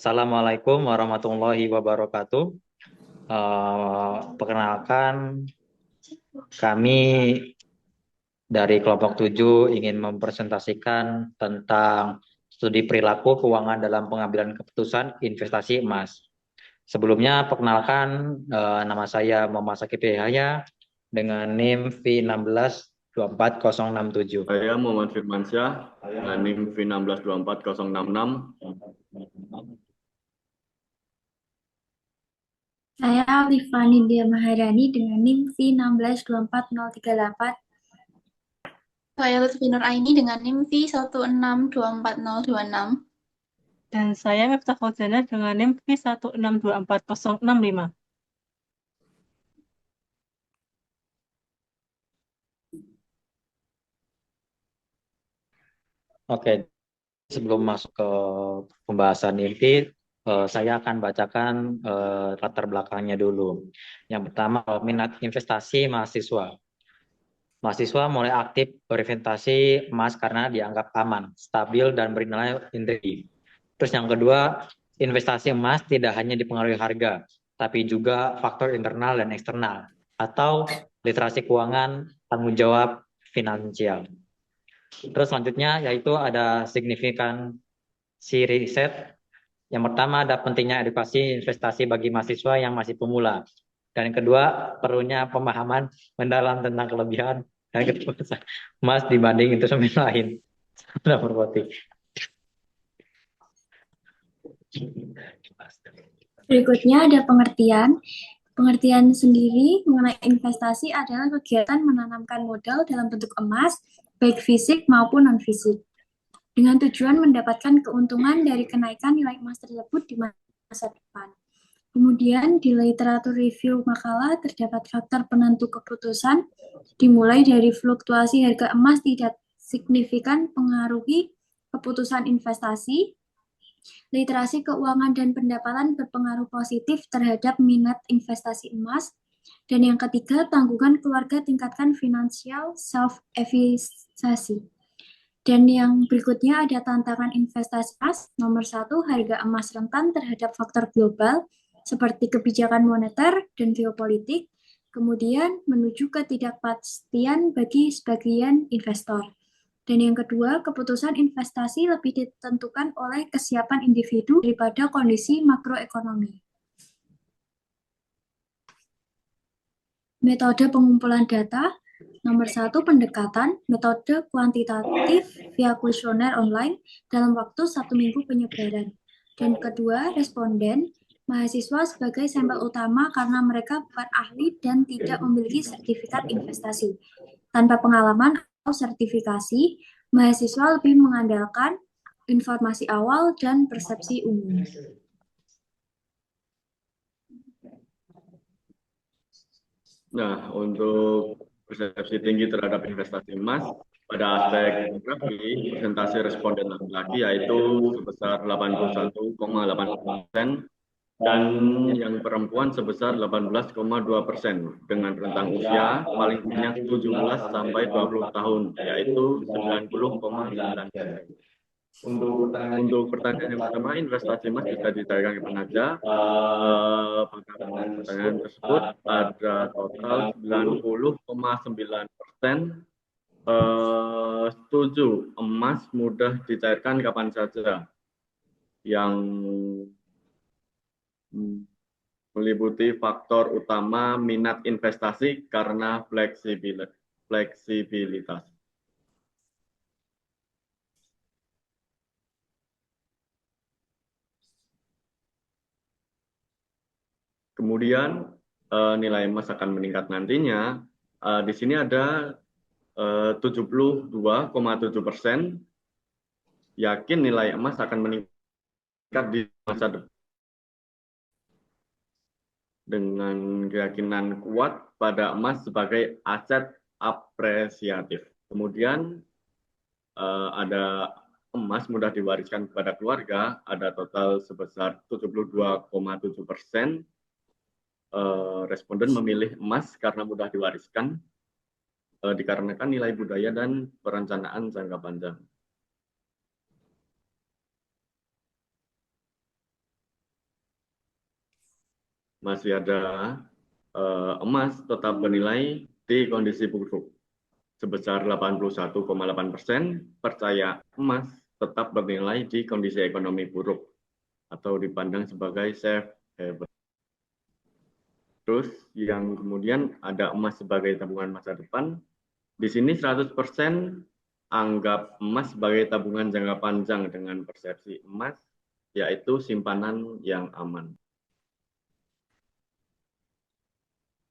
Assalamualaikum warahmatullahi wabarakatuh. Perkenalkan, kami dari kelompok 7 ingin mempresentasikan tentang studi perilaku keuangan dalam pengambilan keputusan investasi emas. Sebelumnya, perkenalkan, nama saya Muhammad Sakip Yahya dengan NIM V16246067. Saya Muhammad Firmansyah dengan NIM V16246066. Saya Alifa Nindya Maharani dengan NIM V16248038. Saya Lutfi Nur Aini dengan NIM V16246026. Dan saya Miftah Fauzana dengan NIM V16240065. Oke, sebelum masuk ke pembahasan inti, saya akan bacakan latar belakangnya dulu. Yang pertama, minat investasi mahasiswa. Mahasiswa mulai aktif berinvestasi emas karena dianggap aman, stabil, dan bernilai tinggi. Terus yang kedua, investasi emas tidak hanya dipengaruhi harga, tapi juga faktor internal dan eksternal, atau literasi keuangan, tanggung jawab finansial. Terus selanjutnya yaitu ada signifikansi riset. Yang pertama ada pentingnya edukasi investasi bagi mahasiswa yang masih pemula. Dan yang kedua, perlunya pemahaman mendalam tentang kelebihan dan keterbatasan emas dibanding instrumen lain. Nomor voting. Berikutnya ada pengertian. Pengertian sendiri mengenai investasi adalah kegiatan menanamkan modal dalam bentuk emas, baik fisik maupun non-fisik, dengan tujuan mendapatkan keuntungan dari kenaikan nilai emas tersebut di masa depan. Kemudian di literatur review makalah terdapat faktor penentu keputusan, dimulai dari fluktuasi harga emas tidak signifikan pengaruhi keputusan investasi, literasi keuangan dan pendapatan berpengaruh positif terhadap minat investasi emas, dan yang ketiga, tanggungan keluarga tingkatkan finansial self-efficacy. Dan yang berikutnya ada tantangan investasi emas. Nomor 1, harga emas rentan terhadap faktor global seperti kebijakan moneter dan geopolitik, kemudian menuju ketidakpastian bagi sebagian investor. Dan yang kedua, keputusan investasi lebih ditentukan oleh kesiapan individu daripada kondisi makroekonomi. Metode pengumpulan data. Nomor 1, pendekatan, metode kuantitatif via kuesioner online dalam waktu 1 minggu penyebaran. Dan kedua, responden, mahasiswa sebagai sampel utama karena mereka bukan ahli dan tidak memiliki sertifikat investasi. Tanpa pengalaman atau sertifikasi, mahasiswa lebih mengandalkan informasi awal dan persepsi umum. Nah, untuk persepsi tinggi terhadap investasi emas, pada aspek demografi, presentasi responden laki-laki yaitu sebesar 81,8%, dan yang perempuan sebesar 18,2%, dengan rentang usia paling banyak 17 sampai 20 tahun, yaitu 90,9%. Untuk pertanyaan yang pertama, investasi emas bisa ditanyakan kapan saja. Pada pertanyaan tersebut ada total 90,9% setuju emas mudah dicairkan kapan saja, yang meliputi faktor utama minat investasi karena fleksibilitas. Kemudian nilai emas akan meningkat nantinya. Di sini ada 72,7% yakin nilai emas akan meningkat di masa depan, dengan keyakinan kuat pada emas sebagai aset apresiatif. Kemudian ada emas mudah diwariskan kepada keluarga, ada total sebesar 72,7%. Responden memilih emas karena mudah diwariskan, dikarenakan nilai budaya dan perencanaan jangka panjang. masih ada emas tetap bernilai di kondisi buruk sebesar 81,8%, percaya emas tetap bernilai di kondisi ekonomi buruk atau dipandang sebagai safe haven. Terus yang kemudian ada emas sebagai tabungan masa depan. Di sini 100% anggap emas sebagai tabungan jangka panjang dengan persepsi emas yaitu simpanan yang aman.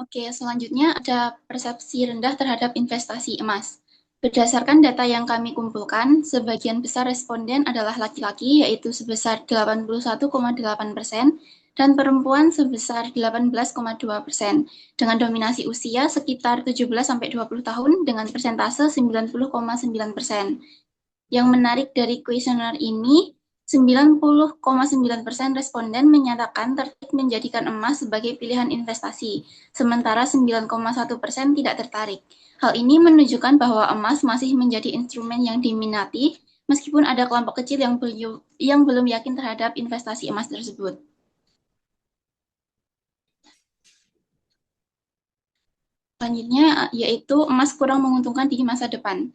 Oke, selanjutnya ada persepsi rendah terhadap investasi emas. Berdasarkan data yang kami kumpulkan, sebagian besar responden adalah laki-laki, yaitu sebesar 81,8%, dan perempuan sebesar 18,2%, dengan dominasi usia sekitar 17-20 tahun dengan persentase 90,9%. Yang menarik dari kuesioner ini, 90,9% responden menyatakan tertarik menjadikan emas sebagai pilihan investasi, sementara 9,1% tidak tertarik. Hal ini menunjukkan bahwa emas masih menjadi instrumen yang diminati, meskipun ada kelompok kecil yang belum yakin terhadap investasi emas tersebut. Selanjutnya, yaitu emas kurang menguntungkan di masa depan.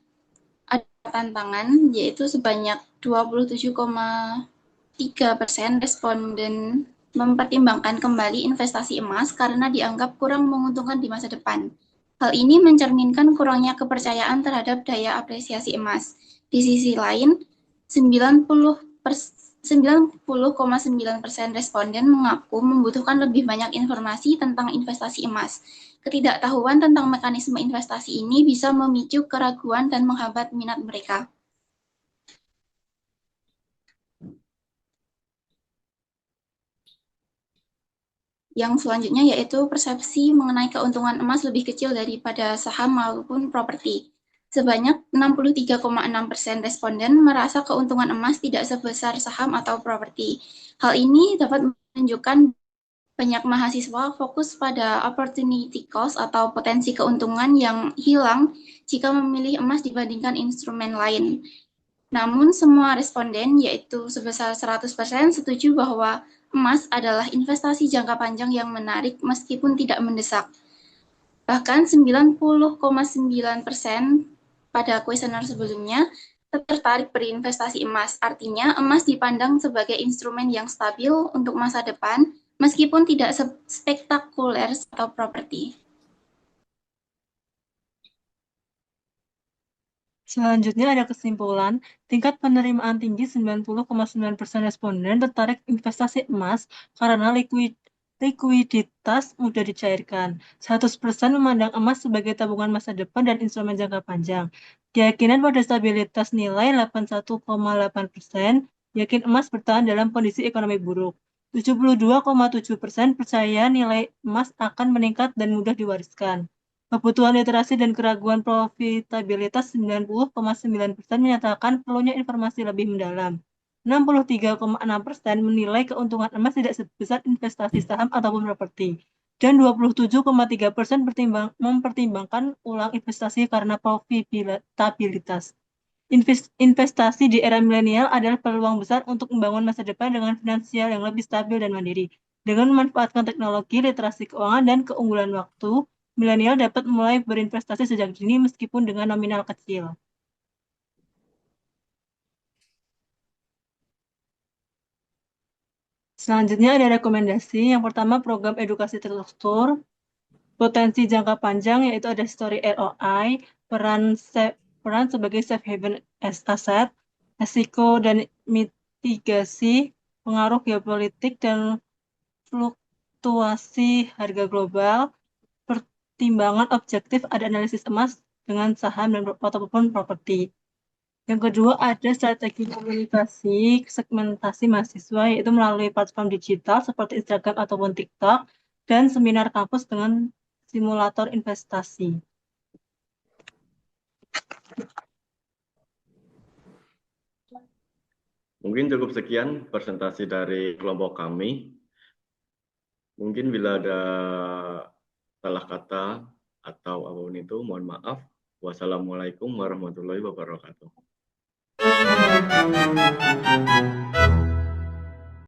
Ada tantangan, yaitu sebanyak 27,3% responden mempertimbangkan kembali investasi emas karena dianggap kurang menguntungkan di masa depan. Hal ini mencerminkan kurangnya kepercayaan terhadap daya apresiasi emas. Di sisi lain, 90,9% responden mengaku membutuhkan lebih banyak informasi tentang investasi emas. Ketidaktahuan tentang mekanisme investasi ini bisa memicu keraguan dan menghambat minat mereka. Yang selanjutnya yaitu persepsi mengenai keuntungan emas lebih kecil daripada saham maupun properti. Sebanyak 63,6% responden merasa keuntungan emas tidak sebesar saham atau properti. Hal ini dapat menunjukkan banyak mahasiswa fokus pada opportunity cost atau potensi keuntungan yang hilang jika memilih emas dibandingkan instrumen lain. Namun semua responden, yaitu sebesar 100%, setuju bahwa emas adalah investasi jangka panjang yang menarik meskipun tidak mendesak. Bahkan 90,9% pada kuesioner sebelumnya tertarik berinvestasi emas. Artinya, emas dipandang sebagai instrumen yang stabil untuk masa depan, meskipun tidak spektakuler atau properti. Selanjutnya ada kesimpulan, tingkat penerimaan tinggi 90,9% responden tertarik investasi emas karena likuiditas mudah dicairkan. 100% memandang emas sebagai tabungan masa depan dan instrumen jangka panjang. Keyakinan pada stabilitas nilai 81,8%, yakin emas bertahan dalam kondisi ekonomi buruk. 72,7% percaya nilai emas akan meningkat dan mudah diwariskan. Kebutuhan literasi dan keraguan profitabilitas 90,9% menyatakan perlunya informasi lebih mendalam. 63,6% menilai keuntungan emas tidak sebesar investasi saham ataupun properti. Dan 27,3% mempertimbangkan ulang investasi karena profitabilitas. Investasi di era milenial adalah peluang besar untuk membangun masa depan dengan finansial yang lebih stabil dan mandiri. Dengan memanfaatkan teknologi, literasi keuangan, dan keunggulan waktu, milenial dapat mulai berinvestasi sejak dini meskipun dengan nominal kecil. Selanjutnya ada rekomendasi. Yang pertama, program edukasi terstruktur, potensi jangka panjang, yaitu ada Story ROI, peran sebagai safe haven asset, risiko dan mitigasi, pengaruh geopolitik dan fluktuasi harga global, pertimbangan objektif, ada analisis emas dengan saham dan ataupun properti. Yang kedua ada strategi komunikasi segmentasi mahasiswa, yaitu melalui platform digital seperti Instagram ataupun TikTok, dan seminar kampus dengan simulator investasi. Mungkin cukup sekian presentasi dari kelompok kami. Mungkin bila ada salah kata atau apapun itu, mohon maaf. Wassalamualaikum warahmatullahi wabarakatuh.